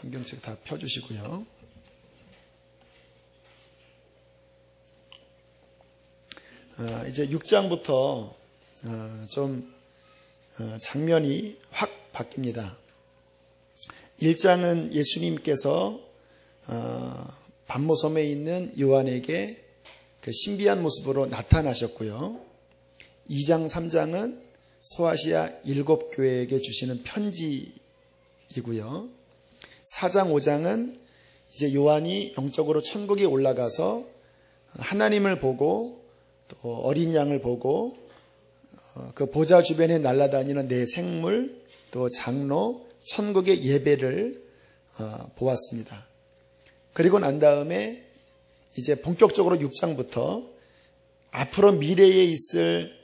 성경책 다 펴주시고요. 이제 6장부터 좀 장면이 확 바뀝니다. 1장은 예수님께서 반모섬에 있는 요한에게 그 신비한 모습으로 나타나셨고요. 2장, 3장은 소아시아 7교회에게 주시는 편지이고요. 4장, 5장은 이제 요한이 영적으로 천국에 올라가서 하나님을 보고 또 어린 양을 보고 그 보좌 주변에 날아다니는 네 생물 또 장로 천국의 예배를 보았습니다. 그리고 난 다음에 이제 본격적으로 6장부터 앞으로 미래에 있을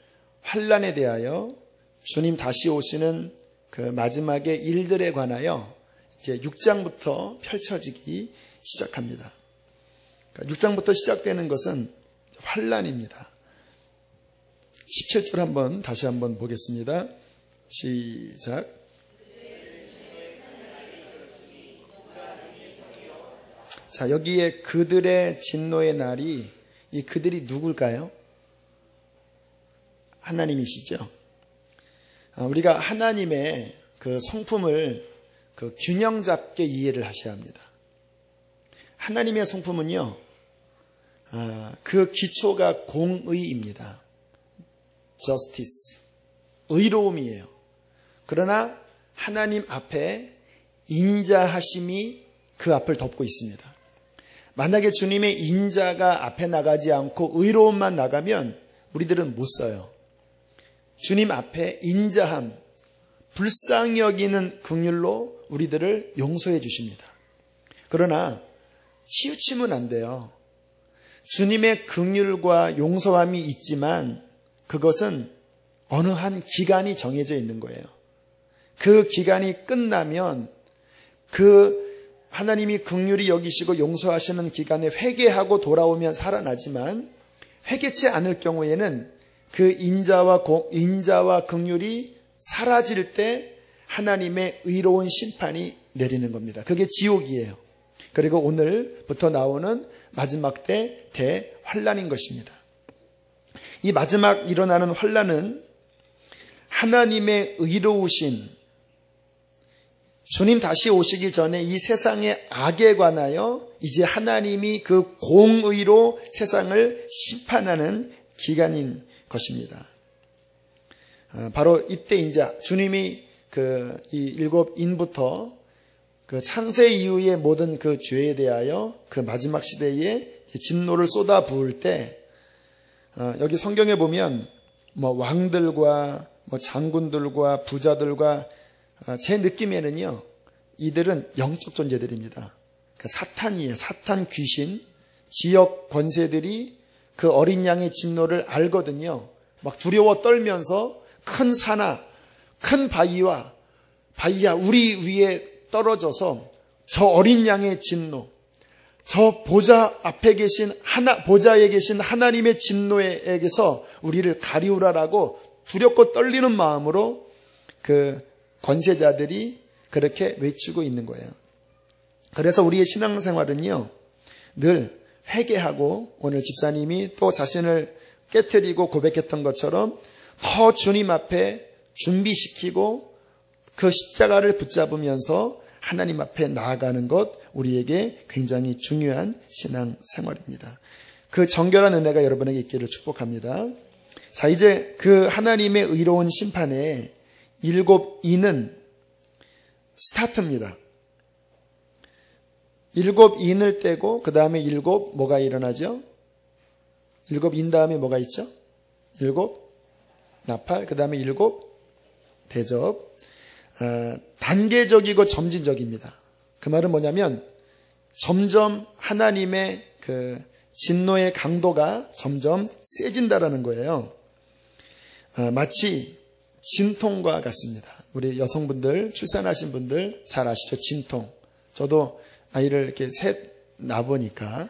환난에 대하여 주님 다시 오시는 그 마지막의 일들에 관하여 이제 6장부터 펼쳐지기 시작합니다. 그러니까 6장부터 시작되는 것은 환난입니다. 17절 다시 한번 보겠습니다. 시작. 자, 여기에 그들의 진노의 날이, 이 그들이 누굴까요? 하나님이시죠. 우리가 하나님의 그 성품을 그 균형 잡게 이해를 하셔야 합니다. 하나님의 성품은요, 그 기초가 공의입니다. justice, 의로움이에요. 그러나 하나님 앞에 인자하심이 그 앞을 덮고 있습니다. 만약에 주님의 인자가 앞에 나가지 않고 의로움만 나가면 우리들은 못 써요. 주님 앞에 인자함, 불쌍히 여기는 긍휼로 우리들을 용서해 주십니다. 그러나 치우치면 안 돼요. 주님의 긍휼과 용서함이 있지만 그것은 어느 한 기간이 정해져 있는 거예요. 그 기간이 끝나면 그 하나님이 긍휼히 여기시고 용서하시는 기간에 회개하고 돌아오면 살아나지만 회개치 않을 경우에는 그 인자와 긍휼이 사라질 때 하나님의 의로운 심판이 내리는 겁니다. 그게 지옥이에요. 그리고 오늘부터 나오는 마지막 때 대환난인 것입니다. 이 마지막 일어나는 환난은 하나님의 의로우신 주님 다시 오시기 전에 이 세상의 악에 관하여 이제 하나님이 그 공의로 세상을 심판하는 기간인 것입니다. 바로 이때 이제 주님이 이 7인부터 그 창세 이후의 모든 그 죄에 대하여 그 마지막 시대에 진노를 쏟아 부을 때 여기 성경에 보면 뭐 왕들과 뭐 장군들과 부자들과 제 느낌에는요, 이들은 영적 존재들입니다. 그 사탄이에요. 사탄 귀신, 지역 권세들이 그 어린 양의 진노를 알거든요. 막 두려워 떨면서 큰 산하, 큰 바위야 우리 위에 떨어져서 저 어린 양의 진노, 저 보좌 앞에 계신 보좌에 계신 하나님의 진노에게서 우리를 가리우라라고 두렵고 떨리는 마음으로 그 권세자들이 그렇게 외치고 있는 거예요. 그래서 우리의 신앙생활은요, 늘 회개하고 오늘 집사님이 또 자신을 깨트리고 고백했던 것처럼 더 주님 앞에 준비시키고 그 십자가를 붙잡으면서 하나님 앞에 나아가는 것 우리에게 굉장히 중요한 신앙생활입니다. 그 정결한 은혜가 여러분에게 있기를 축복합니다. 자, 이제 그 하나님의 의로운 심판에 7인은 스타트입니다. 7인을 떼고 그 다음에 7 뭐가 일어나죠? 7인 다음에 뭐가 있죠? 7 나팔, 그 다음에 7 대접. 단계적이고 점진적입니다. 그 말은 뭐냐면 점점 하나님의 그 진노의 강도가 점점 세진다라는 거예요. 마치 진통과 같습니다. 우리 여성분들, 출산하신 분들 잘 아시죠? 진통. 저도 아이를 이렇게 셋 낳아보니까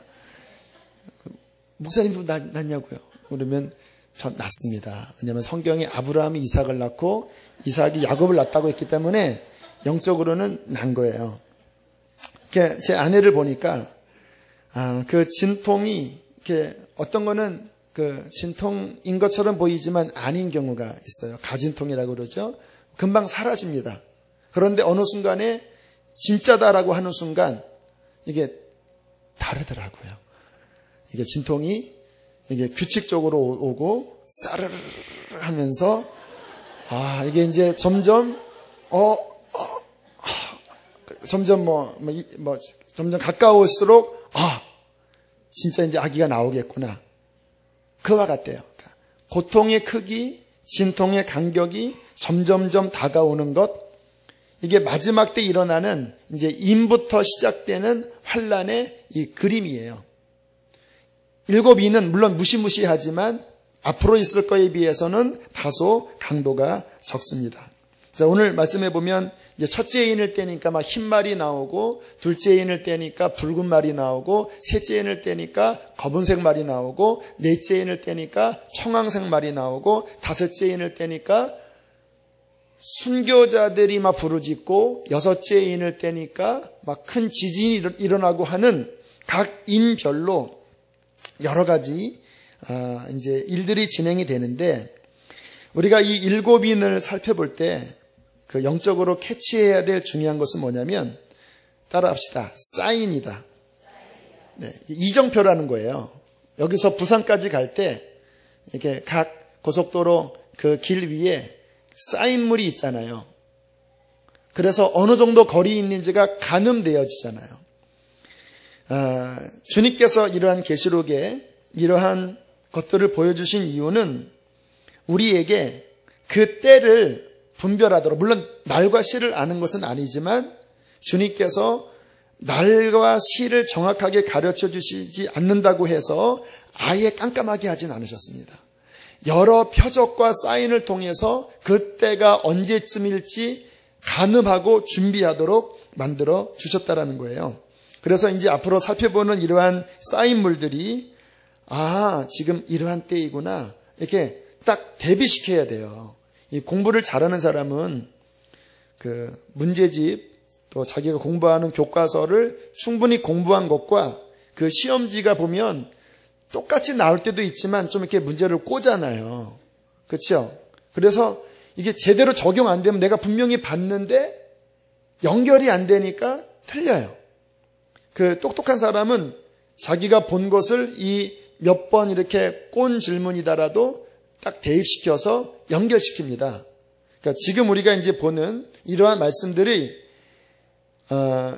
목사님도 낳냐고요? 그러면 저 낳습니다. 왜냐하면 성경에 아브라함이 이삭을 낳고 이삭이 야곱을 낳았다고 했기 때문에 영적으로는 난 거예요. 이렇게 제 아내를 보니까 그 진통이 이렇게 어떤 거는 그 진통인 것처럼 보이지만 아닌 경우가 있어요. 가진통이라고 그러죠. 금방 사라집니다. 그런데 어느 순간에 진짜다라고 하는 순간 이게 다르더라고요. 이게 진통이 이게 규칙적으로 오고 싸르르 하면서 이게 이제 점점 점점 점점 가까울수록 진짜 이제 아기가 나오겠구나. 그와 같대요. 그러니까 고통의 크기, 진통의 간격이 점점점 다가오는 것, 이게 마지막 때 일어나는 이제 임부터 시작되는 환란의 이 그림이에요. 7인은 물론 무시무시하지만 앞으로 있을 거에 비해서는 다소 강도가 적습니다. 자, 오늘 말씀해 보면 이제 첫째 인을 떼니까 막 흰 말이 나오고, 둘째 인을 떼니까 붉은 말이 나오고, 셋째 인을 떼니까 검은색 말이 나오고, 넷째 인을 떼니까 청황색 말이 나오고, 다섯째 인을 떼니까 순교자들이 막 부르짖고, 여섯째 인을 떼니까 막 큰 지진이 일어나고 하는 각 인별로 여러 가지 이제 일들이 진행이 되는데, 우리가 이 7인을 살펴볼 때 그 영적으로 캐치해야 될 중요한 것은 뭐냐면, 따라합시다. 사인이다. 네, 이정표라는 거예요. 여기서 부산까지 갈 때 이렇게 각 고속도로 그 길 위에 사인물이 있잖아요. 그래서 어느 정도 거리 있는지가 가늠되어지잖아요. 주님께서 이러한 계시록에 이러한 것들을 보여주신 이유는 우리에게 그 때를 분별하도록, 물론 날과 시를 아는 것은 아니지만 주님께서 날과 시를 정확하게 가르쳐 주시지 않는다고 해서 아예 깜깜하게 하진 않으셨습니다. 여러 표적과 사인을 통해서 그때가 언제쯤일지 가늠하고 준비하도록 만들어 주셨다라는 거예요. 그래서 이제 앞으로 살펴보는 이러한 사인물들이 지금 이러한 때이구나, 이렇게 딱 대비시켜야 돼요. 이 공부를 잘하는 사람은 그 문제집, 또 자기가 공부하는 교과서를 충분히 공부한 것과 그 시험지가 보면 똑같이 나올 때도 있지만 좀 이렇게 문제를 꽂아놔요. 그렇죠? 그래서 이게 제대로 적용 안 되면 내가 분명히 봤는데 연결이 안 되니까 틀려요. 그 똑똑한 사람은 자기가 본 것을 이 몇 번 이렇게 꼰 질문이다라도 딱 대입시켜서 연결시킵니다. 그러니까 지금 우리가 이제 보는 이러한 말씀들이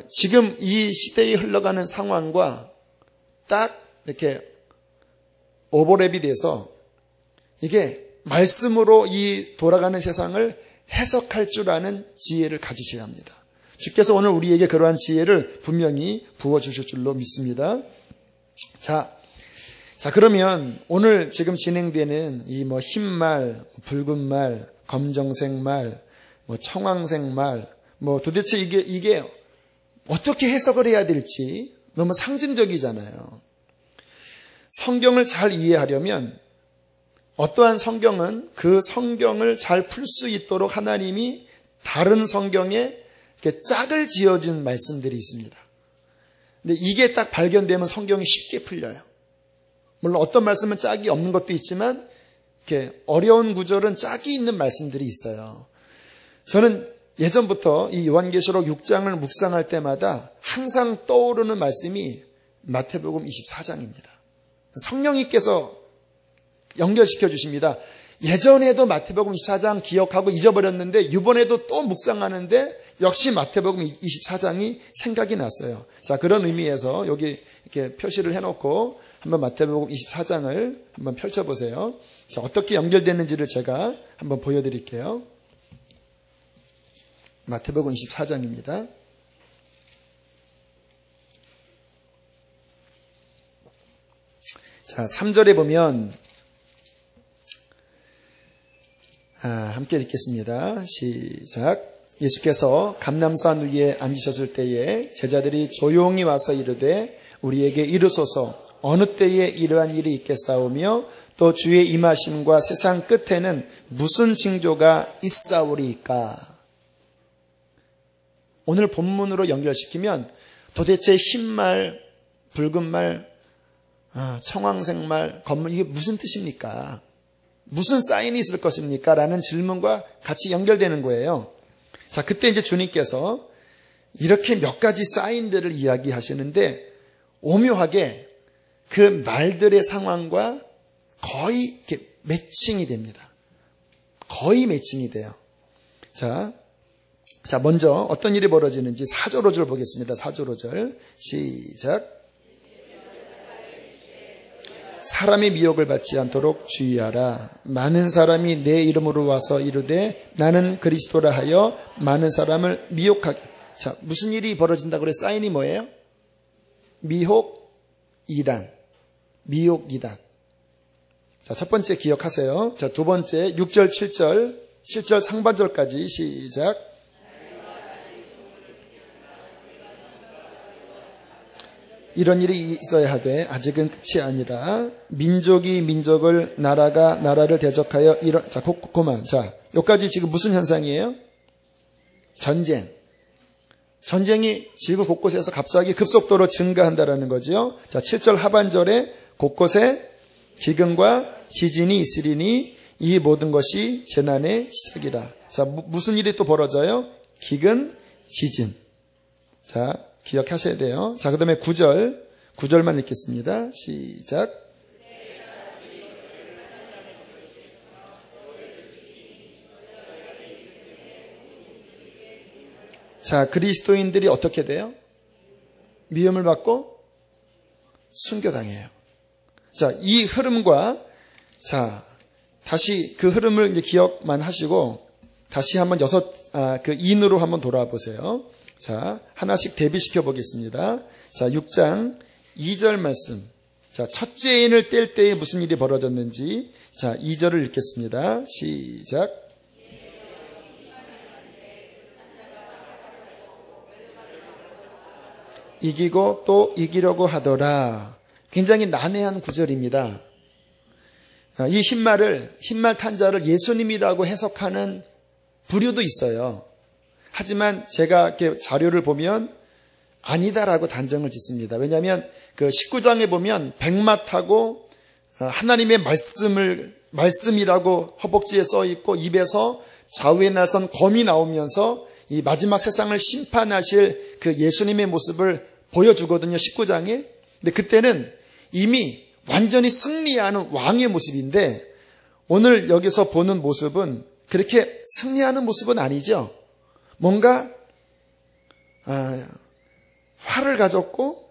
지금 이 시대에 흘러가는 상황과 딱 이렇게 오버랩이 돼서 이게 말씀으로 이 돌아가는 세상을 해석할 줄 아는 지혜를 가지셔야 합니다. 주께서 오늘 우리에게 그러한 지혜를 분명히 부어주실 줄로 믿습니다. 자, 그러면 오늘 지금 진행되는 이 흰 말, 붉은 말, 검정색 말, 청황색 말, 도대체 이게 어떻게 해석을 해야 될지 너무 상징적이잖아요. 성경을 잘 이해하려면 어떠한 성경은 그 성경을 잘 풀 수 있도록 하나님이 다른 성경에 이렇게 짝을 지어준 말씀들이 있습니다. 근데 이게 딱 발견되면 성경이 쉽게 풀려요. 물론 어떤 말씀은 짝이 없는 것도 있지만 이렇게 어려운 구절은 짝이 있는 말씀들이 있어요. 저는 예전부터 이 요한계시록 6장을 묵상할 때마다 항상 떠오르는 말씀이 마태복음 24장입니다. 성령님께서 연결시켜 주십니다. 예전에도 마태복음 24장 기억하고 잊어버렸는데 이번에도 또 묵상하는데 역시 마태복음 24장이 생각이 났어요. 자, 그런 의미에서 여기 이렇게 표시를 해놓고 한번 마태복음 24장을 한번 펼쳐보세요. 자, 어떻게 연결되는지를 제가 한번 보여드릴게요. 마태복음 24장입니다. 자, 3절에 보면 함께 읽겠습니다. 시작. 예수께서 감람산 위에 앉으셨을 때에 제자들이 조용히 와서 이르되 우리에게 이르소서 어느 때에 이러한 일이 있겠사오며 또 주의 임하심과 세상 끝에는 무슨 징조가 있사오리이까. 오늘 본문으로 연결시키면 도대체 흰말, 붉은말, 청황색말, 검말 이게 무슨 뜻입니까? 무슨 사인이 있을 것입니까? 라는 질문과 같이 연결되는 거예요. 자, 그때 이제 주님께서 이렇게 몇 가지 사인들을 이야기하시는데 오묘하게 그 말들의 상황과 거의 이렇게 매칭이 됩니다. 거의 매칭이 돼요. 자, 먼저 어떤 일이 벌어지는지 4절 5절 보겠습니다. 4절 5절 시작. 사람의 미혹을 받지 않도록 주의하라. 많은 사람이 내 이름으로 와서 이르되 나는 그리스도라 하여 많은 사람을 미혹하게. 자, 무슨 일이 벌어진다고 그래? 사인이 뭐예요? 미혹, 이단. 미혹, 이단. 자, 첫 번째 기억하세요. 자, 두 번째 6절, 7절 상반절까지 시작. 이런 일이 있어야 하되 아직은 끝이 아니라 민족이 민족을 나라가 나라를 대적하여 자, 그만. 자, 여기까지 지금 무슨 현상이에요? 전쟁이 지구 곳곳에서 갑자기 급속도로 증가한다라는 거죠. 자, 7절 하반절에 곳곳에 기근과 지진이 있으리니 이 모든 것이 재난의 시작이라. 자, 무슨 일이 또 벌어져요? 기근, 지진. 자, 기억하셔야 돼요. 자, 그 다음에 9절만 읽겠습니다. 시작. 자, 그리스도인들이 어떻게 돼요? 미움을 받고 순교당해요. 자, 이 흐름과, 자, 다시 그 흐름을 이제 기억만 하시고, 다시 한번 그 인으로 한번 돌아보세요. 자, 하나씩 대비시켜 보겠습니다. 자, 6장 2절 말씀. 자, 첫째 인을 뗄 때에 무슨 일이 벌어졌는지. 자, 2절을 읽겠습니다. 시작. 이기고 또 이기려고 하더라. 굉장히 난해한 구절입니다. 이 흰말 탄자를 예수님이라고 해석하는 부류도 있어요. 하지만 제가 이렇게 자료를 보면 아니다라고 단정을 짓습니다. 왜냐하면 그 19장에 보면 백마 타고 하나님의 말씀이라고 허벅지에 써 있고 입에서 좌우에 나선 검이 나오면서 이 마지막 세상을 심판하실 그 예수님의 모습을 보여주거든요. 19장에. 근데 그때는 이미 완전히 승리하는 왕의 모습인데 오늘 여기서 보는 모습은 그렇게 승리하는 모습은 아니죠. 뭔가 활을 가졌고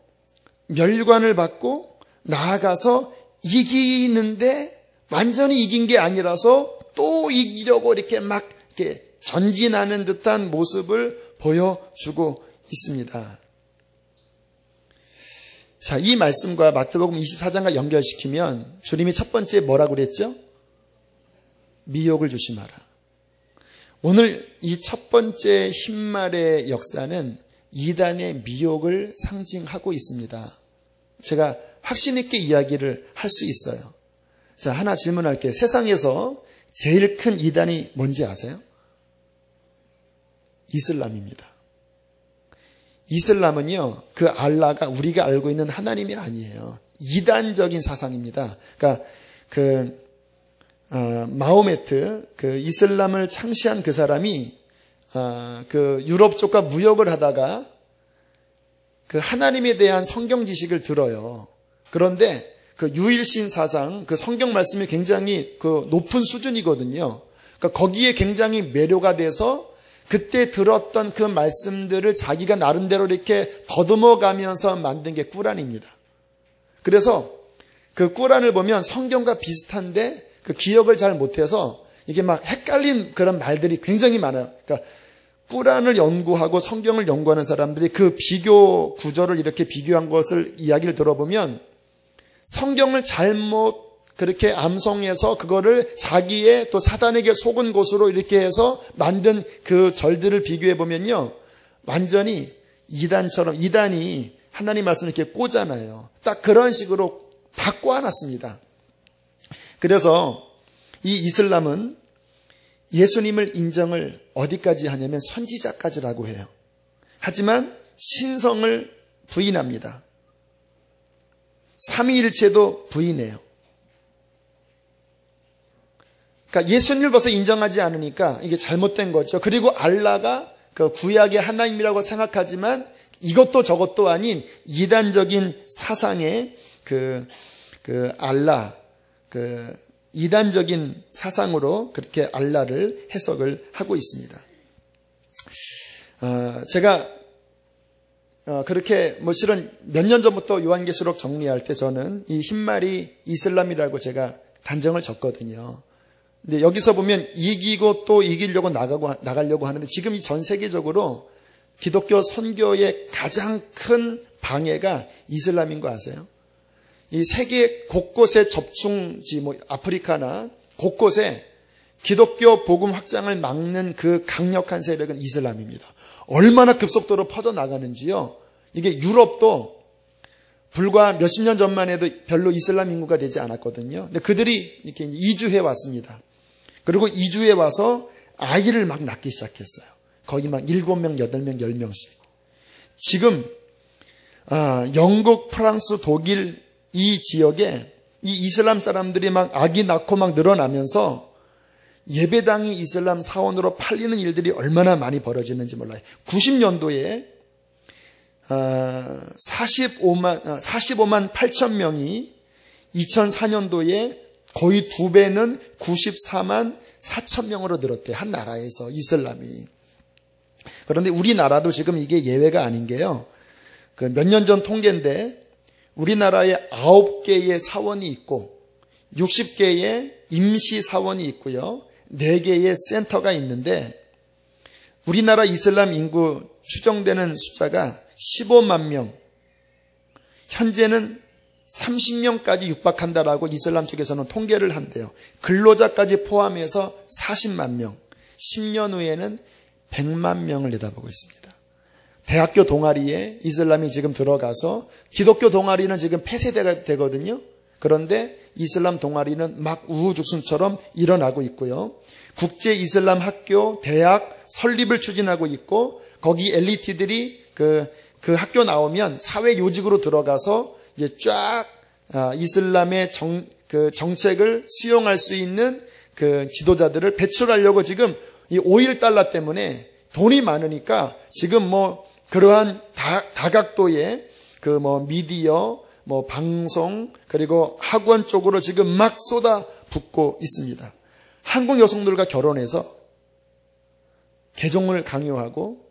멸관을 받고 나아가서 이기는데 완전히 이긴 게 아니라서 또 이기려고 이렇게 막 이렇게 전진하는 듯한 모습을 보여주고 있습니다. 자, 이 말씀과 마태복음 24장과 연결시키면 주님이 첫 번째 뭐라고 그랬죠? 미혹을 조심하라. 오늘 이 첫 번째 흰말의 역사는 이단의 미혹을 상징하고 있습니다. 제가 확신 있게 이야기를 할 수 있어요. 자, 하나 질문할게요. 세상에서 제일 큰 이단이 뭔지 아세요? 이슬람입니다. 이슬람은요, 그 알라가 우리가 알고 있는 하나님이 아니에요. 이단적인 사상입니다. 그러니까 마호메트, 그 이슬람을 창시한 그 사람이 그 유럽 쪽과 무역을 하다가 그 하나님에 대한 성경 지식을 들어요. 그런데 그 유일신 사상, 그 성경 말씀이 굉장히 그 높은 수준이거든요. 그러니까 거기에 굉장히 매료가 돼서 그때 들었던 그 말씀들을 자기가 나름대로 이렇게 더듬어가면서 만든 게 꾸란입니다. 그래서 그 꾸란을 보면 성경과 비슷한데 그 기억을 잘 못해서 이게 막 헷갈린 그런 말들이 굉장히 많아요. 그러니까 꾸란을 연구하고 성경을 연구하는 사람들이 그 비교 구조를 이렇게 비교한 것을 이야기를 들어보면 성경을 잘못 그렇게 암송해서 그거를 자기의 또 사단에게 속은 곳으로 이렇게 해서 만든 그 절들을 비교해 보면요. 완전히 이단이 하나님 말씀을 이렇게 꽂아놔요. 딱 그런 식으로 다 꼬아놨습니다. 그래서 이 이슬람은 예수님을 인정을 어디까지 하냐면 선지자까지라고 해요. 하지만 신성을 부인합니다. 삼위일체도 부인해요. 그러니까 예수님을 벌써 인정하지 않으니까 이게 잘못된 거죠. 그리고 알라가 그 구약의 하나님이라고 생각하지만 이것도 저것도 아닌 이단적인 사상의 그 알라, 이단적인 사상으로 그렇게 알라를 해석을 하고 있습니다. 제가 그렇게 실은 몇 년 전부터 요한계시록 정리할 때 저는 이 흰말이 이슬람이라고 제가 단정을 졌거든요. 근데 여기서 보면 이기고 또 이기려고 나가려고 하는데 지금 이 전 세계적으로 기독교 선교의 가장 큰 방해가 이슬람인 거 아세요? 이 세계 곳곳의 접충지, 아프리카나 곳곳에 기독교 복음 확장을 막는 그 강력한 세력은 이슬람입니다. 얼마나 급속도로 퍼져나가는지요. 이게 유럽도 불과 몇십 년 전만 해도 별로 이슬람 인구가 되지 않았거든요. 근데 그들이 이렇게 이주해 왔습니다. 그리고 이주해 와서 아이를 막 낳기 시작했어요. 거기 막 7명, 8명, 10명씩. 지금 영국, 프랑스, 독일 이 지역에 이 이슬람 사람들이 막 아기 낳고 막 늘어나면서 예배당이 이슬람 사원으로 팔리는 일들이 얼마나 많이 벌어지는지 몰라요. 90년도에 45만 8천 명이 2004년도에 거의 2배는 94만 4천 명으로 늘었대요. 한 나라에서 이슬람이. 그런데 우리나라도 지금 이게 예외가 아닌 게요. 몇 년 전 통계인데 우리나라에 9개의 사원이 있고 60개의 임시 사원이 있고요. 4개의 센터가 있는데 우리나라 이슬람 인구 추정되는 숫자가 15만 명. 현재는 30명까지 육박한다라고 이슬람 쪽에서는 통계를 한대요. 근로자까지 포함해서 40만 명. 10년 후에는 100만 명을 내다보고 있습니다. 대학교 동아리에 이슬람이 지금 들어가서 기독교 동아리는 지금 폐쇄가 되거든요. 그런데 이슬람 동아리는 막 우후죽순처럼 일어나고 있고요. 국제 이슬람 학교, 대학 설립을 추진하고 있고 거기 엘리트들이 그 학교 나오면 사회 요직으로 들어가서 이제 쫙 이슬람의 정책을 수용할 수 있는 그 지도자들을 배출하려고 지금 이 오일 달러 때문에 돈이 많으니까 지금 그러한 다각도의 미디어, 방송, 그리고 학원 쪽으로 지금 막 쏟아붓고 있습니다. 한국 여성들과 결혼해서 개종을 강요하고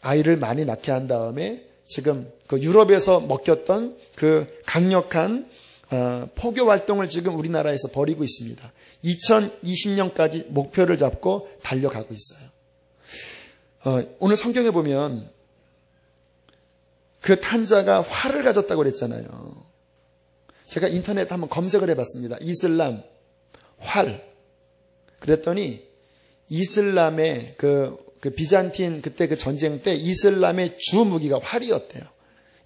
아이를 많이 낳게 한 다음에 지금 그 유럽에서 먹혔던 그 강력한 포교 활동을 지금 우리나라에서 벌이고 있습니다. 2020년까지 목표를 잡고 달려가고 있어요. 오늘 성경에 보면 그 탄자가 활을 가졌다고 그랬잖아요. 제가 인터넷에 한번 검색을 해봤습니다. 이슬람, 활. 그랬더니 이슬람의 그 비잔틴 그때 그 전쟁 때 이슬람의 주 무기가 활이었대요.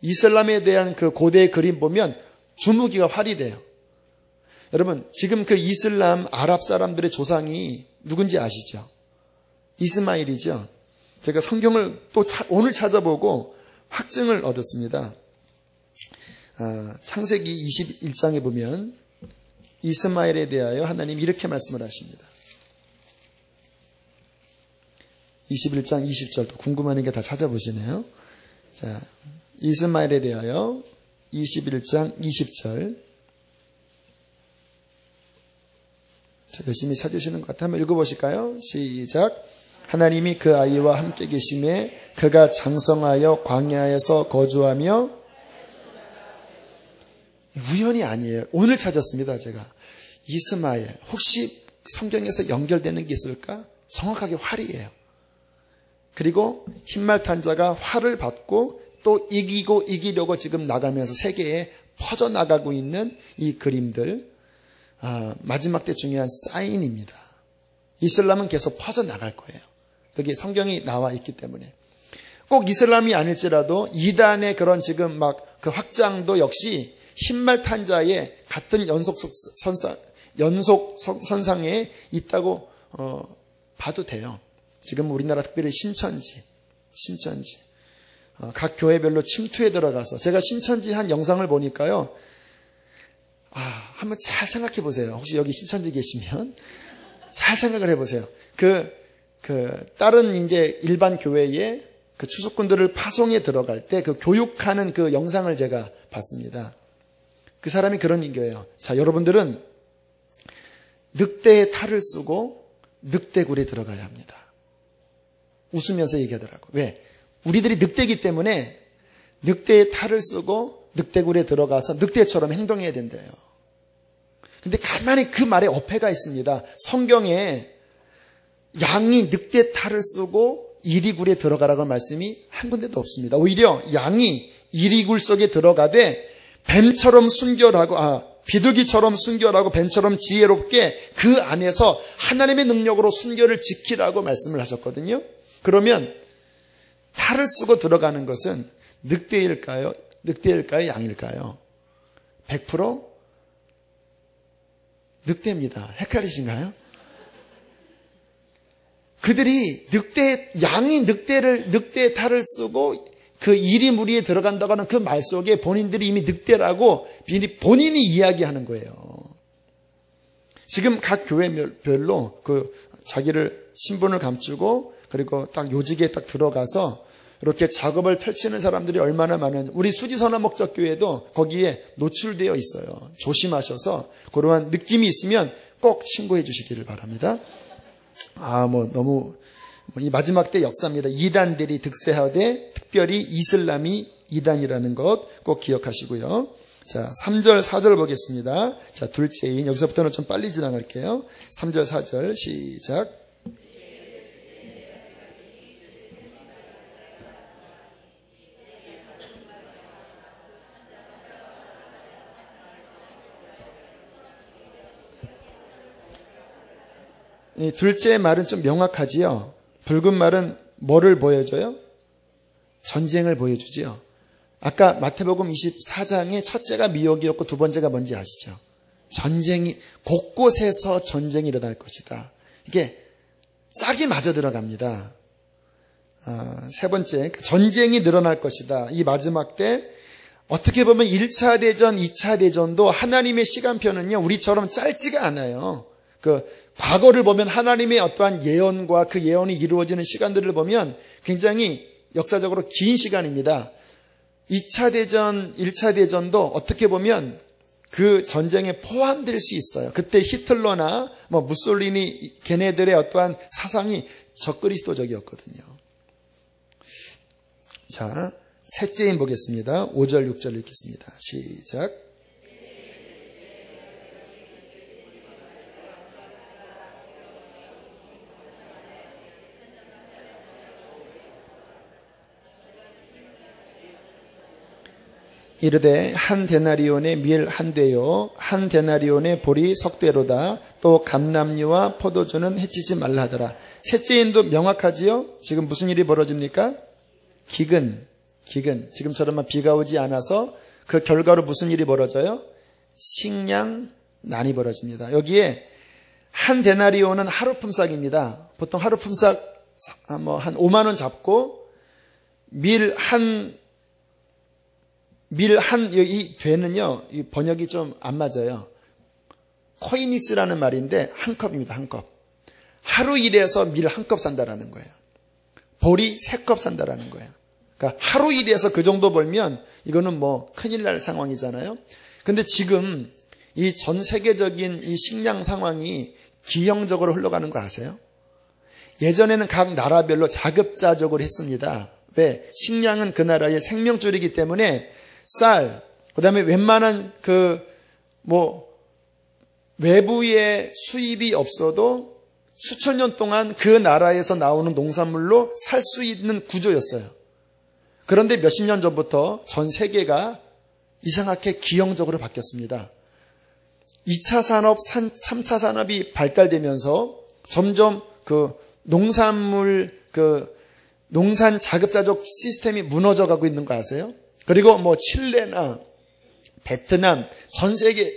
이슬람에 대한 그 고대의 그림 보면 주 무기가 활이래요. 여러분 지금 그 이슬람 아랍 사람들의 조상이 누군지 아시죠? 이스마일이죠. 제가 성경을 또 오늘 찾아보고 확증을 얻었습니다. 창세기 21장에 보면 이스마엘에 대하여 하나님 이렇게 말씀을 하십니다. 21장 20절도 궁금한 게 다 찾아보시네요. 자, 이스마엘에 대하여 21장 20절. 자, 열심히 찾으시는 것 같아요. 한번 읽어보실까요? 시작. 하나님이 그 아이와 함께 계심에 그가 장성하여 광야에서 거주하며 우연이 아니에요. 오늘 찾았습니다. 제가. 이스마엘. 혹시 성경에서 연결되는 게 있을까? 정확하게 활이에요. 그리고 흰말 탄자가 활을 받고 또 이기려고 지금 나가면서 세계에 퍼져나가고 있는 이 그림들. 마지막 때 중요한 사인입니다. 이슬람은 계속 퍼져나갈 거예요. 그게 성경이 나와 있기 때문에. 꼭 이슬람이 아닐지라도 이단의 그런 지금 막 그 확장도 역시 흰말 탄자의 같은 연속 선상에 있다고 봐도 돼요. 지금 우리나라 특별히 신천지. 각 교회별로 침투에 들어가서 제가 신천지 한 영상을 보니까요. 한번 잘 생각해 보세요. 혹시 여기 신천지 계시면 잘 생각을 해 보세요. 다른 이제 일반 교회에 그 추수꾼들을 파송에 들어갈 때 그 교육하는 그 영상을 제가 봤습니다. 그 사람이 그런 얘기예요. 자, 여러분들은 늑대의 탈을 쓰고 늑대굴에 들어가야 합니다. 웃으면서 얘기하더라고. 왜? 우리들이 늑대이기 때문에 늑대의 탈을 쓰고 늑대굴에 들어가서 늑대처럼 행동해야 된대요. 근데 가만히 그 말에 어폐가 있습니다. 성경에 양이 늑대 탈을 쓰고 이리굴에 들어가라고 말씀이 한 군데도 없습니다. 오히려 양이 이리굴 속에 들어가되 뱀처럼 순결하고 비둘기처럼 순결하고 뱀처럼 지혜롭게 그 안에서 하나님의 능력으로 순결을 지키라고 말씀을 하셨거든요. 그러면 탈을 쓰고 들어가는 것은 늑대일까요? 양일까요? 100% 늑대입니다. 헷갈리신가요? 그들이 양이 늑대의 탈을 쓰고 그 이리무리에 들어간다고 하는 그 말 속에 본인들이 이미 늑대라고 본인이 이야기하는 거예요. 지금 각 교회별로 자기를 신분을 감추고 그리고 딱 요직에 딱 들어가서 이렇게 작업을 펼치는 사람들이 얼마나 많은, 우리 수지선화목적교회도 거기에 노출되어 있어요. 조심하셔서 그러한 느낌이 있으면 꼭 신고해 주시기를 바랍니다. 너무 이 마지막 때 역사입니다. 이단들이 득세하되 특별히 이슬람이 이단이라는 것 꼭 기억하시고요. 자, 3절 4절 보겠습니다. 자, 둘째인, 여기서부터는 좀 빨리 지나갈게요. 3절 4절 시작. 이 둘째 말은 좀 명확하지요. 붉은 말은 뭐를 보여줘요? 전쟁을 보여주지요. 아까 마태복음 24장의 첫째가 미혹이었고 두 번째가 뭔지 아시죠? 전쟁이, 곳곳에서 전쟁이 일어날 것이다. 이게 짝이 맞아 들어갑니다. 세 번째, 전쟁이 늘어날 것이다. 이 마지막 때 어떻게 보면 1차 대전, 2차 대전도 하나님의 시간표는요, 우리처럼 짧지가 않아요. 과거를 보면 하나님의 어떠한 예언과 그 예언이 이루어지는 시간들을 보면 굉장히 역사적으로 긴 시간입니다. 2차 대전, 1차 대전도 어떻게 보면 그 전쟁에 포함될 수 있어요. 그때 히틀러나 무솔리니 걔네들의 어떠한 사상이 적그리스도적이었거든요. 자, 셋째인 보겠습니다. 5절, 6절 읽겠습니다. 시작. 이르되 한 데나리온의 밀 한 되요 한 데나리온의 보리 석대로다. 또 감람류와 포도주는 해치지 말라 하더라. 셋째인도 명확하지요? 지금 무슨 일이 벌어집니까? 기근. 지금처럼 비가 오지 않아서 그 결과로 무슨 일이 벌어져요? 식량난이 벌어집니다. 여기에 한 데나리온은 하루 품삯입니다. 보통 하루 품삯 한 5만 원 잡고 이 되는요, 이 번역이 좀 안 맞아요. 코이닉스라는 말인데 한 컵입니다. 한 컵. 하루 일해서 밀 한 컵 산다라는 거예요. 보리 3컵 산다라는 거예요. 그러니까 하루 일해서 그 정도 벌면 이거는 큰일 날 상황이잖아요. 근데 지금 이 전 세계적인 이 식량 상황이 기형적으로 흘러가는 거 아세요? 예전에는 각 나라별로 자급자족을 했습니다. 왜? 식량은 그 나라의 생명줄이기 때문에 쌀, 그 다음에 웬만한 외부의 수입이 없어도 수천 년 동안 그 나라에서 나오는 농산물로 살 수 있는 구조였어요. 그런데 몇십 년 전부터 전 세계가 이상하게 기형적으로 바뀌었습니다. 2차 산업, 3차 산업이 발달되면서 점점 농산 자급자족 시스템이 무너져 가고 있는 거 아세요? 그리고 칠레나 베트남, 전 세계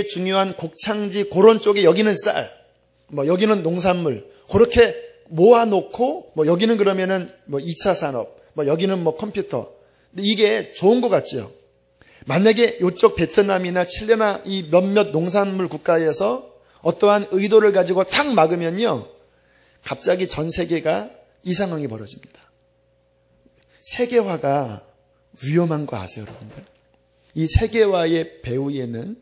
중요한 곡창지 그런 쪽에 여기는 쌀, 뭐 여기는 농산물, 그렇게 모아놓고, 뭐 여기는 그러면은 뭐 2차 산업, 뭐 여기는 뭐 컴퓨터. 근데 이게 좋은 것 같죠. 만약에 이쪽 베트남이나 칠레나 이 몇몇 농산물 국가에서 어떠한 의도를 가지고 탁 막으면요, 갑자기 전 세계가 이 상황이 벌어집니다. 세계화가 위험한 거 아세요, 여러분들? 이 세계화의 배후에는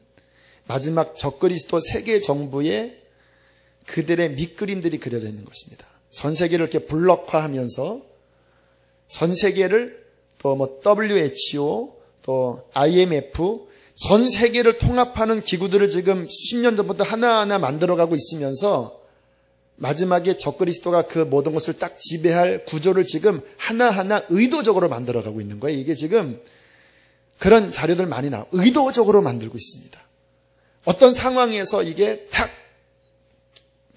마지막 적그리스도 세계 정부의 그들의 밑그림들이 그려져 있는 것입니다. 전 세계를 이렇게 블록화하면서 전 세계를 또 뭐 WHO, 또 IMF, 전 세계를 통합하는 기구들을 지금 수십 년 전부터 하나하나 만들어가고 있으면서 마지막에 적그리스도가 그 모든 것을 딱 지배할 구조를 지금 하나하나 의도적으로 만들어가고 있는 거예요. 이게 지금 그런 자료들 많이 나와. 의도적으로 만들고 있습니다. 어떤 상황에서 이게 탁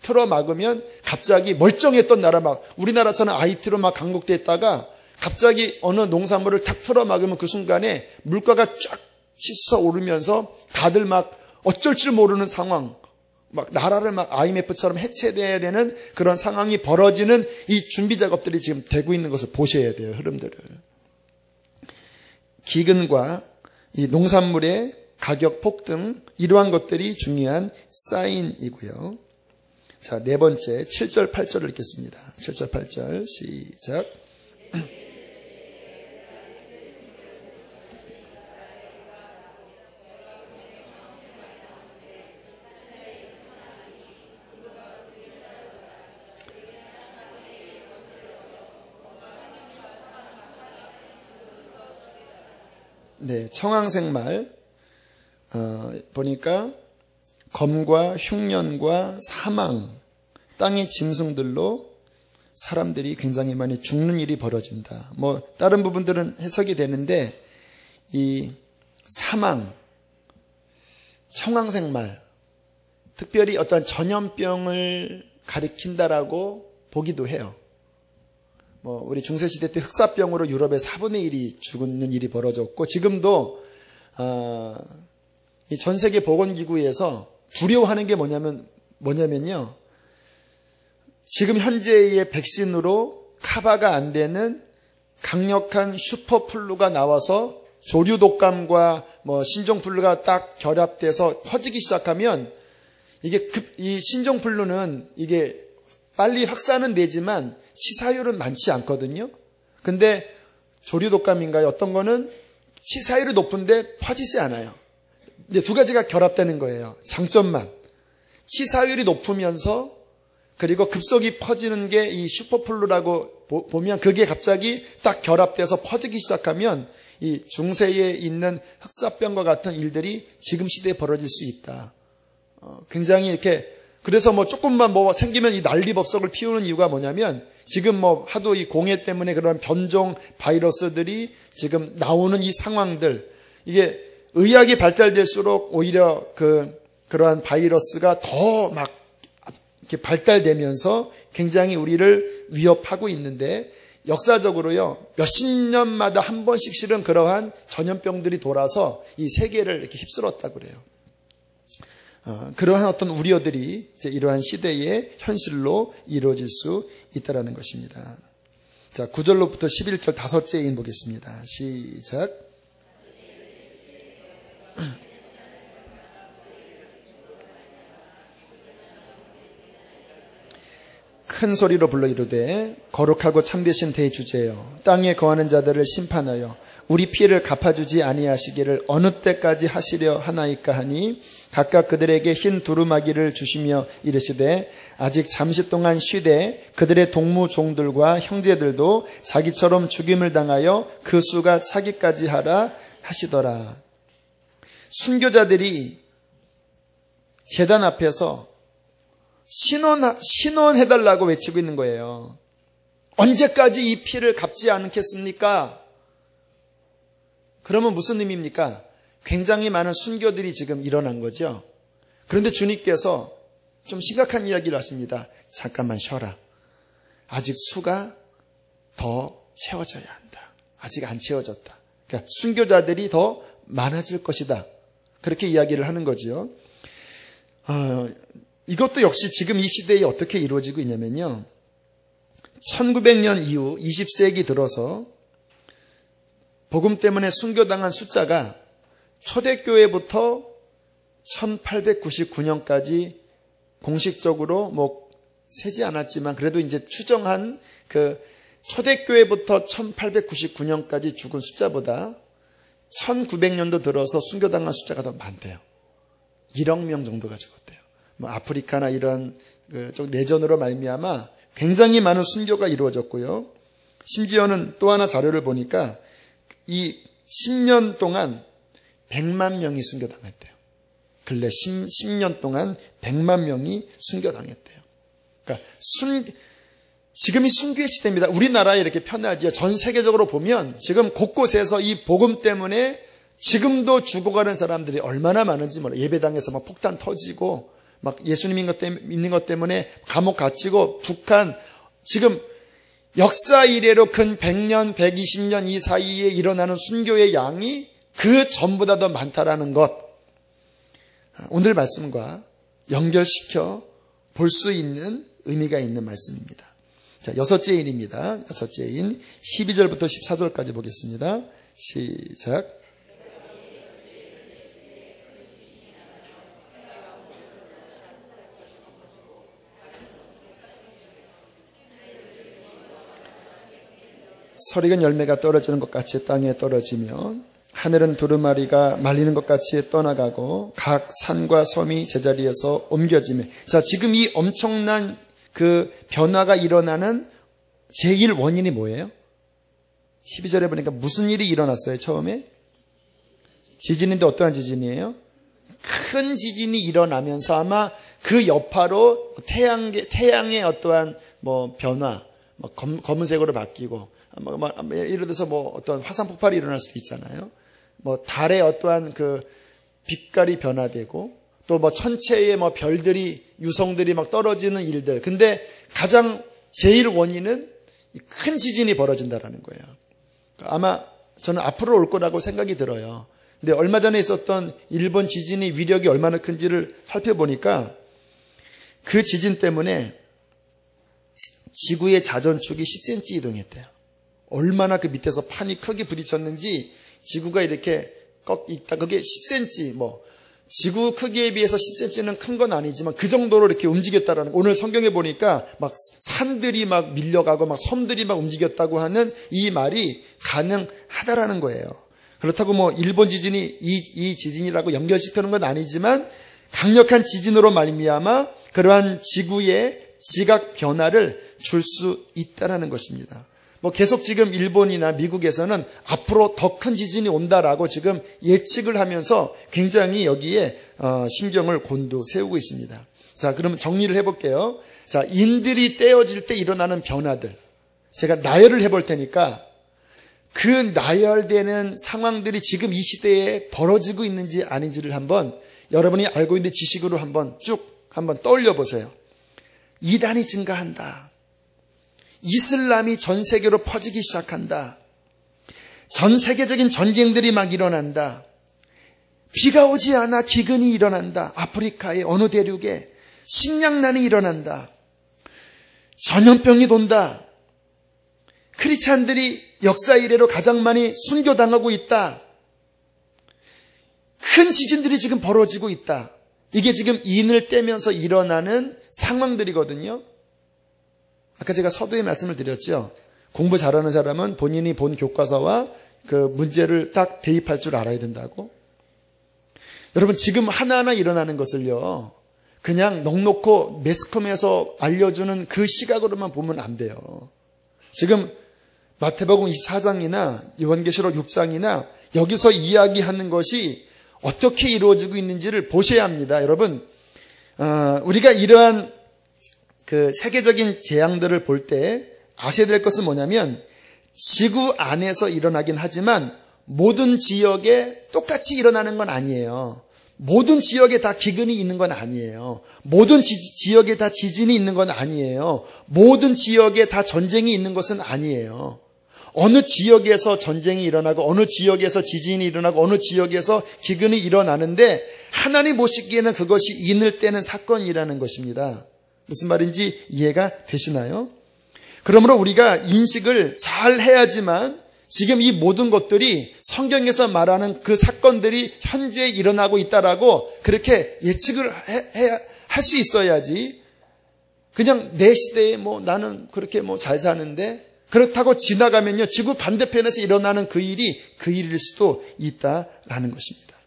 틀어막으면 갑자기 멀쩡했던 나라 막 우리나라처럼 IT로 막 강국돼 있다가 갑자기 어느 농산물을 탁 틀어막으면 그 순간에 물가가 쫙 치솟아 오르면서 다들 막 어쩔 줄 모르는 상황, 막 나라를 막 IMF처럼 해체돼야 되는 그런 상황이 벌어지는 이 준비 작업들이 지금 되고 있는 것을 보셔야 돼요. 흐름들을. 기근과 이 농산물의 가격 폭등, 이러한 것들이 중요한 사인이고요. 자, 네 번째 7절 8절을 읽겠습니다. 7절 8절 시작. 네, 청황색말 보니까 검과 흉년과 사망, 땅의 짐승들로 사람들이 굉장히 많이 죽는 일이 벌어진다. 뭐 다른 부분들은 해석이 되는데 이 사망, 청황색말, 특별히 어떤 전염병을 가리킨다라고 보기도 해요. 뭐 우리 중세시대 때 흑사병으로 유럽의 4분의 1이 죽는 일이 벌어졌고 지금도 이 전 세계 보건기구에서 두려워하는 게 뭐냐면요. 지금 현재의 백신으로 커버가 안 되는 강력한 슈퍼플루가 나와서 조류 독감과 뭐 신종플루가 딱 결합돼서 퍼지기 시작하면 이게 이 신종플루는 이게 빨리 확산은 되지만 치사율은 많지 않거든요. 근데 조류 독감인가요? 어떤 거는 치사율이 높은데 퍼지지 않아요. 이제 두 가지가 결합되는 거예요. 장점만. 치사율이 높으면서 그리고 급속히 퍼지는 게 이 슈퍼플루라고 보면 그게 갑자기 딱 결합돼서 퍼지기 시작하면 이 중세에 있는 흑사병과 같은 일들이 지금 시대에 벌어질 수 있다. 굉장히 이렇게 그래서 뭐 조금만 뭐 생기면 이 난리법석을 피우는 이유가 뭐냐면 지금 뭐 하도 이 공해 때문에 그런 변종 바이러스들이 지금 나오는 이 상황들 이게 의학이 발달될수록 오히려 그러한 바이러스가 더 막 이렇게 발달되면서 굉장히 우리를 위협하고 있는데 역사적으로요 몇십 년마다 한 번씩 실은 그러한 전염병들이 돌아서 이 세계를 이렇게 휩쓸었다고 그래요. 그러한 어떤 우려들이 이제 이러한 시대의 현실로 이루어질 수 있다는 것입니다. 자, 9절로부터 11절 다섯째 인 보겠습니다. 시작. 큰 소리로 불러 이르되 거룩하고 참되신 대주제여 땅에 거하는 자들을 심판하여 우리 피해를 갚아주지 아니하시기를 어느 때까지 하시려 하나이까 하니 각각 그들에게 흰 두루마기를 주시며 이르시되 아직 잠시 동안 쉬되 그들의 동무 종들과 형제들도 자기처럼 죽임을 당하여 그 수가 차기까지 하라 하시더라. 순교자들이 제단 앞에서 신원해달라고 외치고 있는 거예요. 언제까지 이 피를 갚지 않겠습니까? 그러면 무슨 의미입니까? 굉장히 많은 순교들이 지금 일어난 거죠. 그런데 주님께서 좀 심각한 이야기를 하십니다. 잠깐만 쉬어라. 아직 수가 더 채워져야 한다. 아직 안 채워졌다. 그러니까 순교자들이 더 많아질 것이다. 그렇게 이야기를 하는 거죠. 이것도 역시 지금 이 시대에 어떻게 이루어지고 있냐면요. 1900년 이후 20세기 들어서 복음 때문에 순교당한 숫자가 초대교회부터 1899년까지 공식적으로 세지 않았지만 그래도 이제 추정한 그 초대교회부터 1899년까지 죽은 숫자보다 1900년도 들어서 순교당한 숫자가 더 많대요. 1억 명 정도가 죽었대요. 아프리카나 이런 좀 내전으로 말미암아 굉장히 많은 순교가 이루어졌고요. 심지어는 또 하나 자료를 보니까 이 10년 동안 100만 명이 순교당했대요. 근래 10년 동안 100만 명이 순교당했대요. 그러니까 지금이 순교의 시대입니다. 우리나라에 이렇게 편하지요. 전 세계적으로 보면 지금 곳곳에서 이 복음 때문에 지금도 죽어가는 사람들이 얼마나 많은지 몰라요. 예배당에서 막 폭탄 터지고 막 예수님 믿는 것 때문에 감옥 갇히고 북한 지금 역사 이래로 근 100년, 120년 이 사이에 일어나는 순교의 양이 그 전보다 더 많다라는 것. 오늘 말씀과 연결시켜 볼 수 있는 의미가 있는 말씀입니다. 자, 여섯째 인입니다. 여섯째 인 12절부터 14절까지 보겠습니다. 시작. 설익은 열매가 떨어지는 것 같이 땅에 떨어지며 하늘은 두루마리가 말리는 것 같이 떠나가고 각 산과 섬이 제자리에서 옮겨지며. 자, 지금 이 엄청난 그 변화가 일어나는 제일 원인이 뭐예요? 12절에 보니까 무슨 일이 일어났어요? 처음에 지진인데 어떠한 지진이에요? 큰 지진이 일어나면서 아마 그 여파로 태양의 어떠한 변화, 검은색으로 바뀌고, 예를 들어서 어떤 화산 폭발이 일어날 수도 있잖아요. 달의 어떠한 그 빛깔이 변화되고, 또 천체의 별들이, 유성들이 막 떨어지는 일들. 근데 가장 제일 원인은 큰 지진이 벌어진다라는 거예요. 아마 저는 앞으로 올 거라고 생각이 들어요. 근데 얼마 전에 있었던 일본 지진의 위력이 얼마나 큰지를 살펴보니까 그 지진 때문에 지구의 자전축이 10cm 이동했대요. 얼마나 그 밑에서 판이 크게 부딪혔는지 지구가 이렇게 있다. 그게 10cm, 지구 크기에 비해서 10cm는 큰 건 아니지만 그 정도로 이렇게 움직였다라는 거. 오늘 성경에 보니까 산들이 밀려가고 섬들이 움직였다고 하는 이 말이 가능하다라는 거예요. 그렇다고 일본 지진이 이 지진이라고 연결시키는 건 아니지만 강력한 지진으로 말미암아 그러한 지구의 지각 변화를 줄 수 있다라는 것입니다. 계속 지금 일본이나 미국에서는 앞으로 더 큰 지진이 온다라고 지금 예측을 하면서 굉장히 여기에 신경을 곤두세우고 있습니다. 자, 그럼 정리를 해볼게요. 자, 인들이 떼어질 때 일어나는 변화들. 제가 나열을 해볼 테니까 그 나열되는 상황들이 지금 이 시대에 벌어지고 있는지 아닌지를 한번 여러분이 알고 있는 지식으로 한번 떠올려 보세요. 이단이 증가한다. 이슬람이 전 세계로 퍼지기 시작한다. 전 세계적인 전쟁들이 일어난다. 비가 오지 않아 기근이 일어난다. 아프리카의 어느 대륙에 식량난이 일어난다. 전염병이 돈다. 크리스찬들이 역사 이래로 가장 많이 순교당하고 있다. 큰 지진들이 지금 벌어지고 있다. 이게 지금 인을 떼면서 일어나는 상황들이거든요. 아까 제가 서두에 말씀을 드렸죠. 공부 잘하는 사람은 본인이 본 교과서와 그 문제를 딱 대입할 줄 알아야 된다고. 여러분, 지금 하나하나 일어나는 것을요, 그냥 넉넉히 매스컴에서 알려주는 그 시각으로만 보면 안 돼요. 지금 마태복음 24장이나 요한계시록 6장이나 여기서 이야기하는 것이 어떻게 이루어지고 있는지를 보셔야 합니다. 여러분, 우리가 이러한 그 세계적인 재앙들을 볼 때 아셔야 될 것은 뭐냐면 지구 안에서 일어나긴 하지만 모든 지역에 똑같이 일어나는 건 아니에요. 모든 지역에 다 기근이 있는 건 아니에요. 모든 지역에 다 지진이 있는 건 아니에요. 모든 지역에 다 전쟁이 있는 것은 아니에요. 어느 지역에서 전쟁이 일어나고 어느 지역에서 지진이 일어나고 어느 지역에서 기근이 일어나는데 하나님 보시기에는 그것이 인을 떼는 사건이라는 것입니다. 무슨 말인지 이해가 되시나요? 그러므로 우리가 인식을 잘 해야지만 지금 이 모든 것들이 성경에서 말하는 그 사건들이 현재 일어나고 있다라고 그렇게 예측을 할 수 있어야지 그냥 내 시대에 나는 그렇게 잘 사는데 그렇다고 지나가면요 지구 반대편에서 일어나는 그 일일 수도 있다라는 것입니다.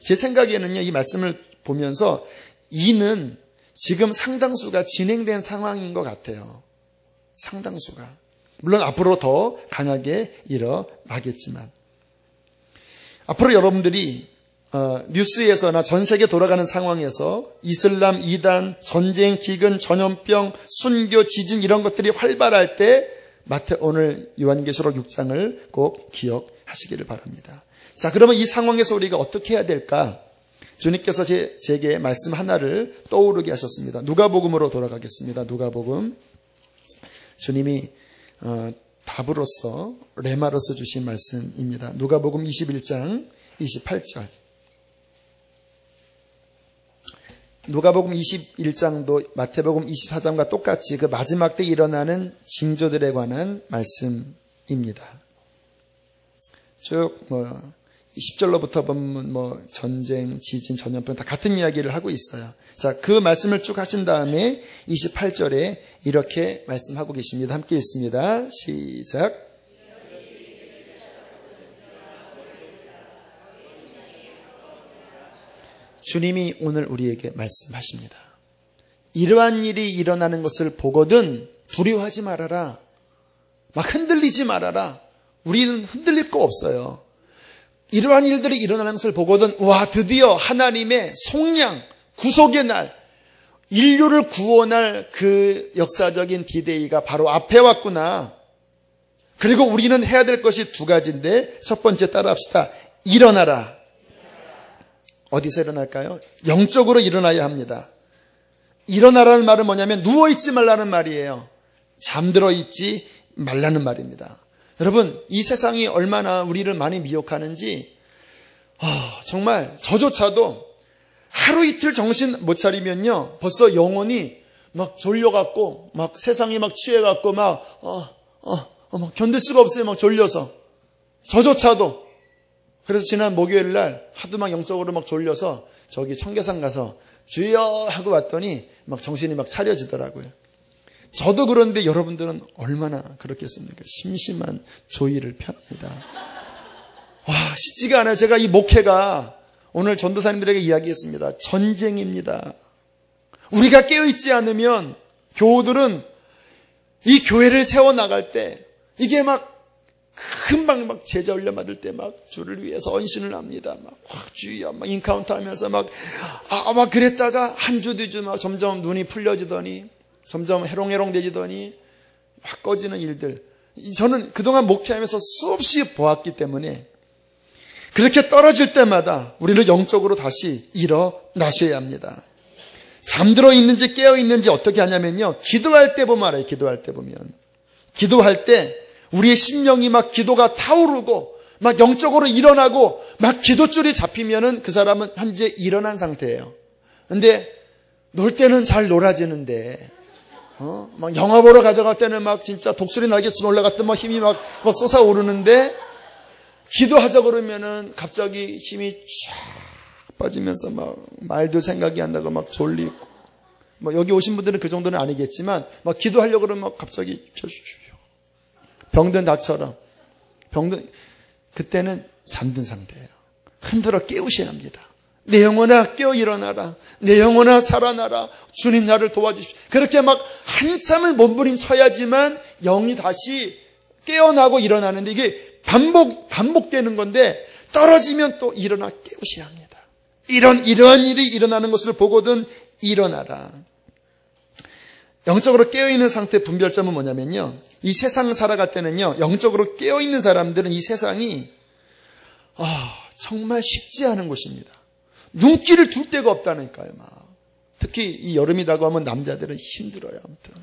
제 생각에는요 이 말씀을 보면서 이는 지금 상당수가 진행된 상황인 것 같아요. 상당수가. 물론 앞으로 더 강하게 일어나겠지만 앞으로 여러분들이 뉴스에서나 전 세계 돌아가는 상황에서 이슬람, 이단, 전쟁, 기근, 전염병, 순교, 지진 이런 것들이 활발할 때 오늘 요한계시록 6장을 꼭 기억하시기를 바랍니다. 자, 그러면 이 상황에서 우리가 어떻게 해야 될까? 주님께서 제게 말씀 하나를 떠오르게 하셨습니다. 누가복음으로 돌아가겠습니다. 누가복음. 주님이 답으로서 레마로서 주신 말씀입니다. 누가복음 21장 28절. 누가복음 21장도 마태복음 24장과 똑같이 그 마지막 때 일어나는 징조들에 관한 말씀입니다. 쭉 10절로부터 보면 전쟁, 지진, 전염병 다 같은 이야기를 하고 있어요. 자, 그 말씀을 쭉 하신 다음에 28절에 이렇게 말씀하고 계십니다. 함께 읽습니다. 시작. 주님이 오늘 우리에게 말씀하십니다. 이러한 일이 일어나는 것을 보거든 두려워하지 말아라. 막 흔들리지 말아라. 우리는 흔들릴 거 없어요. 이러한 일들이 일어나는 것을 보거든 와 드디어 하나님의 속량, 구속의 날, 인류를 구원할 그 역사적인 디데이가 바로 앞에 왔구나. 그리고 우리는 해야 될 것이 두 가지인데 첫 번째 따라합시다. 일어나라. 어디서 일어날까요? 영적으로 일어나야 합니다. 일어나라는 말은 뭐냐면 누워있지 말라는 말이에요. 잠들어 있지 말라는 말입니다. 여러분 이 세상이 얼마나 우리를 많이 미혹하는지 정말 저조차도 하루 이틀 정신 못 차리면요 벌써 영혼이 막 졸려갖고 막 세상이 막 취해갖고 막 견딜 수가 없어요. 막 졸려서 저조차도. 그래서 지난 목요일 날 하도 막 영적으로 막 졸려서 저기 청계산 가서 주여 하고 왔더니 막 정신이 막 차려지더라고요. 저도 그런데 여러분들은 얼마나 그렇겠습니까? 심심한 조의를 펴합니다. 와, 쉽지가 않아요. 제가 이 목회가 오늘 전도사님들에게 이야기했습니다. 전쟁입니다. 우리가 깨어있지 않으면 교우들은 이 교회를 세워나갈 때 이게 막 금방 막 제자 훈련 받을 때 막 주를 위해서 언신을 합니다. 막 주여 막 인카운터 하면서 막 그랬다가 한 주 뒤 주 막 점점 눈이 풀려지더니 점점 해롱해롱되지더니 막 꺼지는 일들. 저는 그동안 목회하면서 수없이 보았기 때문에 그렇게 떨어질 때마다 우리는 영적으로 다시 일어나셔야 합니다. 잠들어 있는지 깨어 있는지 어떻게 하냐면요. 기도할 때 보면 알아요. 기도할 때 보면. 기도할 때 우리의 심령이 막 기도가 타오르고 막 영적으로 일어나고 막 기도줄이 잡히면은 그 사람은 현재 일어난 상태예요. 근데 놀 때는 잘 놀아지는데 막 영화 보러 가져갈 때는 막 진짜 독수리 날개처럼 올라갔던 막 힘이 막 솟아오르는데 기도하자 그러면은 갑자기 힘이 쫙 빠지면서 막 말도 생각이 안 나고 막 졸리고 뭐 여기 오신 분들은 그 정도는 아니겠지만 막 기도하려고 그러면 막 갑자기 병든 닭처럼 그때는 잠든 상태예요. 흔들어 깨우셔야 합니다. 내 영혼아 깨어 일어나라. 내 영혼아 살아나라. 주님 나를 도와주십시오. 그렇게 막 한참을 몸부림쳐야지만 영이 다시 깨어나고 일어나는데 이게 반복되는 건데 떨어지면 또 일어나 깨우셔야 합니다. 이러한 일이 일어나는 것을 보거든 일어나라. 영적으로 깨어있는 상태 분별점은 뭐냐면요. 이 세상 살아갈 때는요. 영적으로 깨어있는 사람들은 이 세상이 정말 쉽지 않은 곳입니다. 눈길을 둘 데가 없다니까요. 막. 특히 이 여름이 다가오면 남자들은 힘들어요. 아무튼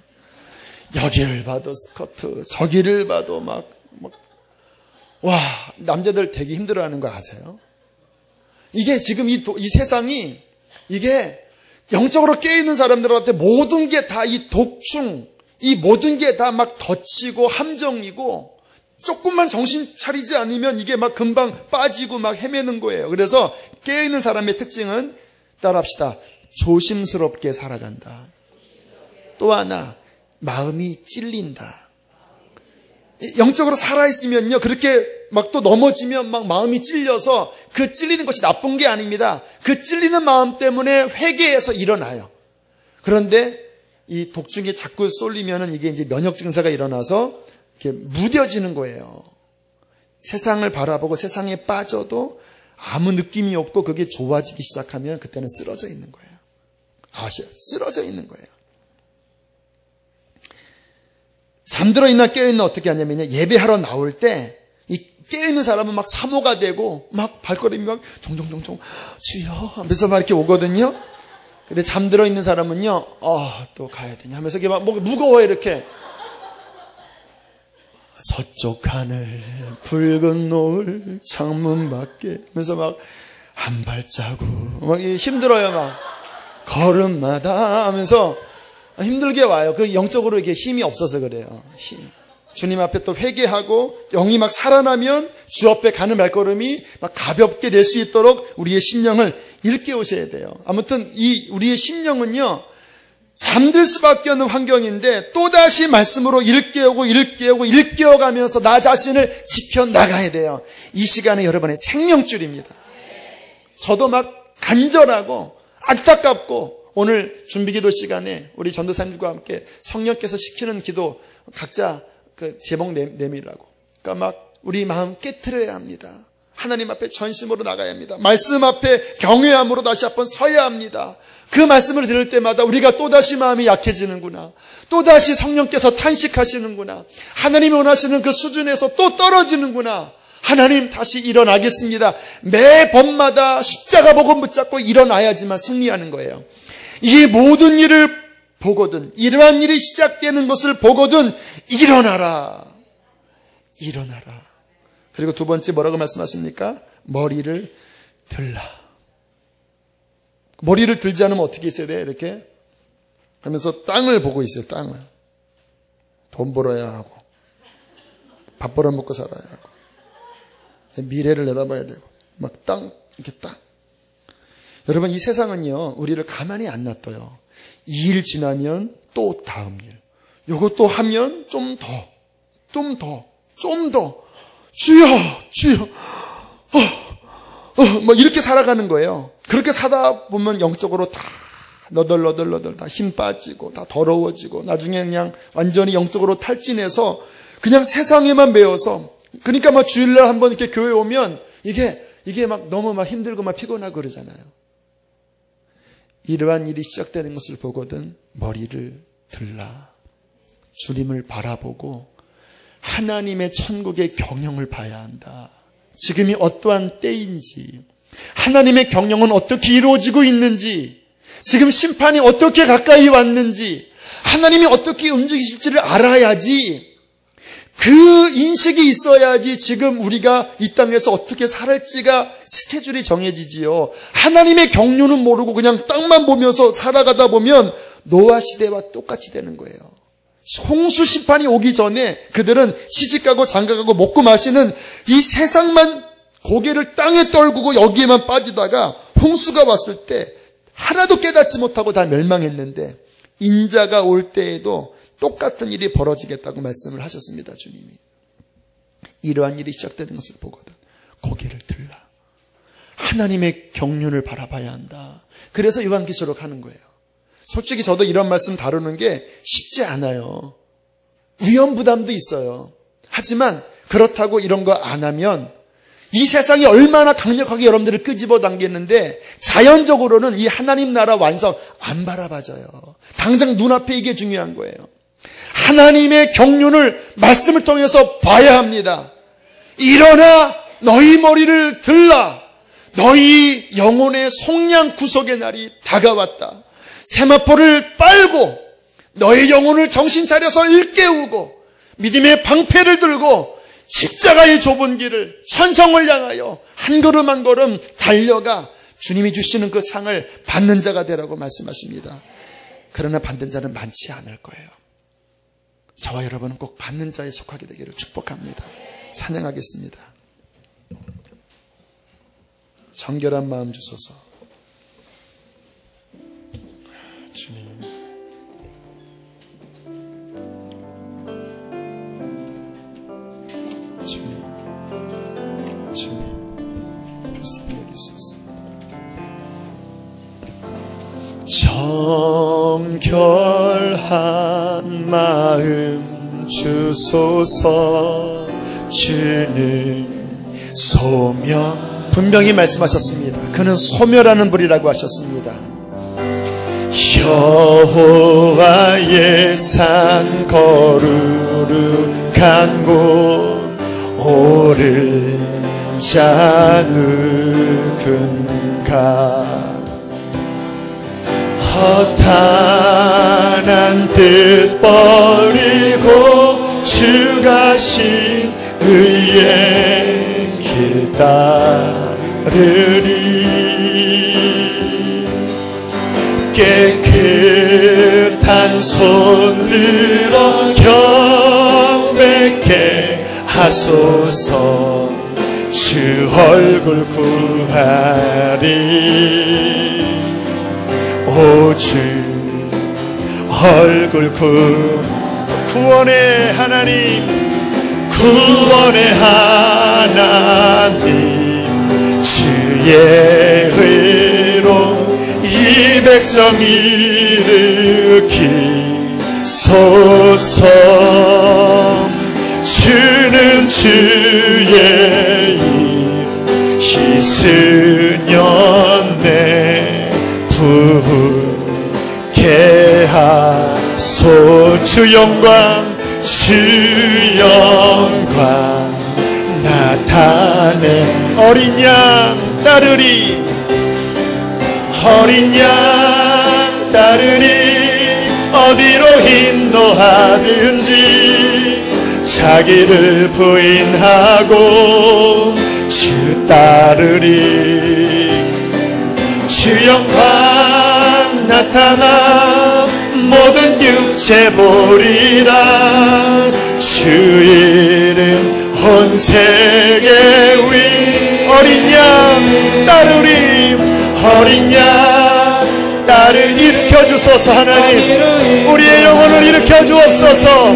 여기를 봐도 스커트, 저기를 봐도 막 와, 남자들 되게 힘들어하는 거 아세요? 이게 지금 이 세상이 이게 영적으로 깨어있는 사람들한테 모든 게 다 이 독충, 이 모든 게 다 막 덧치고 함정이고 조금만 정신 차리지 않으면 이게 막 금방 빠지고 막 헤매는 거예요. 그래서 깨어있는 사람의 특징은 따라합시다. 조심스럽게 살아간다. 또 하나, 마음이 찔린다. 영적으로 살아있으면요, 그렇게 막 또 넘어지면 막 마음이 찔려서 그 찔리는 것이 나쁜 게 아닙니다. 그 찔리는 마음 때문에 회개해서 일어나요. 그런데 이 독중이 자꾸 쏠리면은 이게 이제 면역 증세가 일어나서 이렇게 무뎌지는 거예요. 세상을 바라보고 세상에 빠져도 아무 느낌이 없고 그게 좋아지기 시작하면 그때는 쓰러져 있는 거예요. 아시죠? 쓰러져 있는 거예요. 잠들어 있나 깨어 있나 어떻게 하냐면요, 예배하러 나올 때 이 깨어 있는 사람은 막 사모가 되고 막 발걸음이 막 종종종종 주여 하면서 막 이렇게 오거든요. 근데 잠들어 있는 사람은요, 또 가야 되냐 하면서 이게 막 무거워요, 이렇게. 서쪽 하늘 붉은 노을 창문 밖에 하면서 막 한 발자국 막 힘들어요. 막 걸음마다 하면서 힘들게 와요. 그 영적으로 이게 힘이 없어서 그래요. 주님 앞에 또 회개하고 영이 막 살아나면 주 앞에 가는 발걸음이 막 가볍게 될 수 있도록 우리의 심령을 일깨우셔야 돼요. 아무튼 이 우리의 심령은요, 잠들 수밖에 없는 환경인데 또다시 말씀으로 일깨워가면서 나 자신을 지켜나가야 돼요. 이 시간에 여러분의 생명줄입니다. 저도 막 간절하고 안타깝고 오늘 준비기도 시간에 우리 전도사님과 함께 성령께서 시키는 기도 각자 그 제목 내밀라고. 그러니까 막 우리 마음 깨트려야 합니다. 하나님 앞에 전심으로 나가야 합니다. 말씀 앞에 경외함으로 다시 한번 서야 합니다. 그 말씀을 들을 때마다 우리가 또다시 마음이 약해지는구나. 또다시 성령께서 탄식하시는구나. 하나님이 원하시는 그 수준에서 또 떨어지는구나. 하나님 다시 일어나겠습니다. 매번마다 십자가 복음 붙잡고 일어나야지만 승리하는 거예요. 이 모든 일을 보거든, 이러한 일이 시작되는 것을 보거든 일어나라. 일어나라. 그리고 두 번째 뭐라고 말씀하십니까? 머리를 들라. 머리를 들지 않으면 어떻게 있어야 돼? 이렇게 하면서 땅을 보고 있어요. 땅을. 돈 벌어야 하고 밥 벌어 먹고 살아야 하고 미래를 내다봐야 되고 막 이렇게 땅. 여러분, 이 세상은요, 우리를 가만히 안 놔둬요. 이 일 지나면 또 다음 일. 요것도 하면 좀 더. 주여. 뭐 이렇게 살아가는 거예요. 그렇게 사다 보면 영적으로 다 너덜너덜 다 힘 빠지고 다 더러워지고 나중에 그냥 완전히 영적으로 탈진해서 그냥 세상에만 매여서, 그러니까 막 주일날 한번 이렇게 교회 오면 이게 막 너무 막 힘들고 막 피곤하고 그러잖아요. 이러한 일이 시작되는 것을 보거든 머리를 들라. 주님을 바라보고 하나님의 천국의 경영을 봐야 한다. 지금이 어떠한 때인지, 하나님의 경영은 어떻게 이루어지고 있는지, 지금 심판이 어떻게 가까이 왔는지, 하나님이 어떻게 움직이실지를 알아야지, 그 인식이 있어야지 지금 우리가 이 땅에서 어떻게 살할지가 스케줄이 정해지지요. 하나님의 경륜은 모르고 그냥 땅만 보면서 살아가다 보면 노아 시대와 똑같이 되는 거예요. 홍수 심판이 오기 전에 그들은 시집가고 장가가고 먹고 마시는 이 세상만 고개를 땅에 떨구고 여기에만 빠지다가 홍수가 왔을 때 하나도 깨닫지 못하고 다 멸망했는데, 인자가 올 때에도 똑같은 일이 벌어지겠다고 말씀을 하셨습니다. 주님이. 이러한 일이 시작되는 것을 보거든 고개를 들라. 하나님의 경륜을 바라봐야 한다. 그래서 요한계시록 하는 거예요. 솔직히 저도 이런 말씀 다루는 게 쉽지 않아요. 위험 부담도 있어요. 하지만 그렇다고 이런 거 안 하면 이 세상이 얼마나 강력하게 여러분들을 끄집어 당겼는데 자연적으로는 이 하나님 나라 완성 안 바라봐져요. 당장 눈앞에 이게 중요한 거예요. 하나님의 경륜을 말씀을 통해서 봐야 합니다. 일어나 너희 머리를 들라. 너희 영혼의 속량 구속의 날이 다가왔다. 세마포를 빨고 너의 영혼을 정신 차려서 일깨우고 믿음의 방패를 들고 십자가의 좁은 길을 천성을 향하여 한 걸음 한 걸음 달려가 주님이 주시는 그 상을 받는 자가 되라고 말씀하십니다. 그러나 받는 자는 많지 않을 거예요. 저와 여러분은 꼭 받는 자에 속하게 되기를 축복합니다. 찬양하겠습니다. 정결한 마음 주소서. 주님, 주님, 불쌍히 여기소서. 정결한 마음 주소서. 주는 소멸, 분명히 말씀하셨습니다. 그는 소멸하는 불이라고 하셨습니다. 여호와의 산 거룩한 곳 오를 자 누군가. 허탄한 뜻 버리고 주 가신 의의 길 따르리. 깨끗한 손 들어 경배케 하소서. 주 얼굴 구하리. 오 주 얼굴 구원의 하나님, 구원의 하나님, 주의 의로 이 백성 일으키소서. 주는 주의 일 희수년 내 부게 하소. 주 영광, 주 영광 나타내. 어린 양 따르리, 어린 양 따르리. 어디로 인도하든지 자기를 부인하고 주 따르리. 주 영광 나타나 모든 육체 보리라. 주 이름 온 세계 위. 어린 양 따르리, 어린 양 따르리. 일으켜주소서. 하나님, 우리의 영혼을 일으켜주옵소서.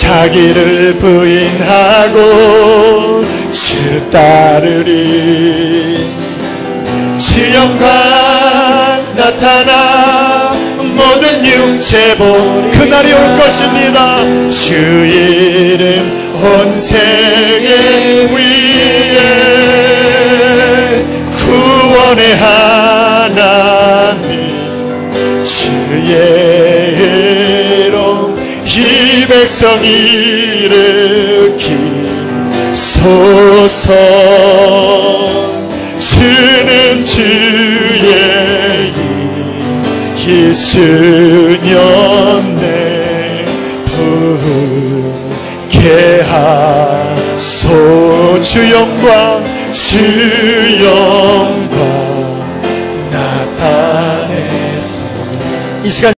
자기를 부인하고 주 따르리. 주 영광 나타나 모든 육체 보. 그날이 올 것입니다. 주 이름 온 세계 위에 구원의 하나님, 주의 이름 이 백성 일으키소서. 주는 주의 일 희수년 내 부게 하소. 주 영광, 주 영광 나타내소. 이 시간